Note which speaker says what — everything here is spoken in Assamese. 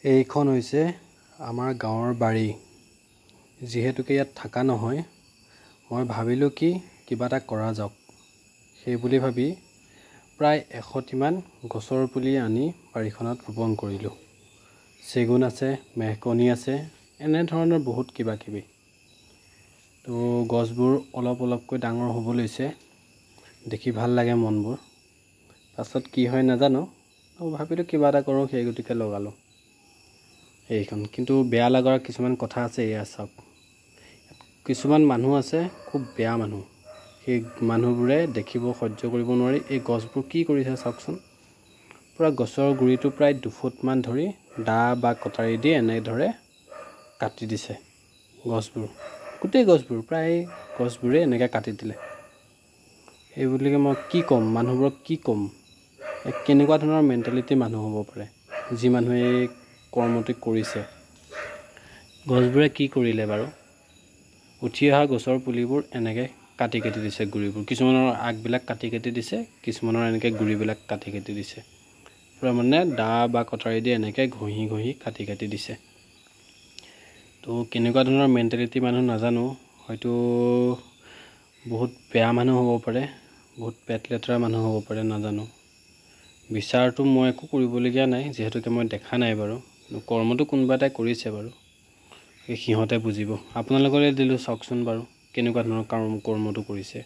Speaker 1: এইখন হৈছে আমাৰ গাঁৱৰ বাৰী। যিহেতুকে ইয়াত থাকা নহয়, মই ভাবিলোঁ কি কিবা এটা কৰা যাওক। সেইবুলি ভাবি প্ৰায় 100টিমান গছৰ পুলি আনি বাৰীখনত ৰোপণ কৰিলোঁ। চেগুন আছে, মেহগনি আছে, এনেধৰণৰ বহুত কিবা কিবি। তো গছবোৰ অলপ অলপকৈ ডাঙৰ হ'ব লৈছে, দেখি ভাল লাগে মনবোৰ। পাছত কি হয় নাজানো, ভাবিলোঁ কিবা এটা কৰোঁ, সেই গতিকে লগালোঁ এইখন। কিন্তু বেয়া লগাৰ কিছুমান কথা আছে, এয়া চাওক। কিছুমান মানুহ আছে, খুব বেয়া মানুহ। সেই মানুহবোৰে দেখিব সহ্য কৰিব নোৱাৰি এই গছবোৰ কি কৰিছে চাওকচোন। পূৰা গছৰ গুৰিটো প্ৰায় 2 ফুটমান ধৰি দা বা কটাৰী দি এনেদৰে কাটি দিছে গছবোৰ। গোটেই গছবোৰ প্ৰায় গছবোৰে এনেকৈ কাটি দিলে। এইবুলিকে মই কি ক'ম, মানুহবোৰক কি ক'ম। কেনেকুৱা ধৰণৰ মেণ্টেলিটি মানুহ হ'ব পাৰে, যি মানুহে এই কৰ্মটি কৰিছে। গছবোৰে কি কৰিলে বাৰু? উঠি অহা গছৰ পুলিবোৰ এনেকৈ কাটি দিছে গুৰিবোৰ। কিছুমানৰ আগবিলাক কাটি দিছে, কিছুমানৰ এনেকৈ গুৰিবিলাক কাটি দিছে। পূৰা মানে দা বা কটাৰী দি এনেকৈ ঘঁহি কাটি দিছে। তো কেনেকুৱা ধৰণৰ মেণ্টেলিটি মানুহ নাজানো, হয়তো বহুত বেয়া মানুহ হ'ব পাৰে, বহুত পেট লেতেৰা মানুহ হ'ব পাৰে, নাজানো। বিচাৰটো মই একো কৰিবলগীয়া নাই, যিহেতুকে মই দেখা নাই বাৰু। কৰ্মটো কোনোবা এটাই কৰিছে বাৰু, সিহঁতে বুজিব। আপোনালোকলৈ দিলোঁ, চাওকচোন বাৰু কেনেকুৱা ধৰণৰ কৰ্মটো কৰিছে।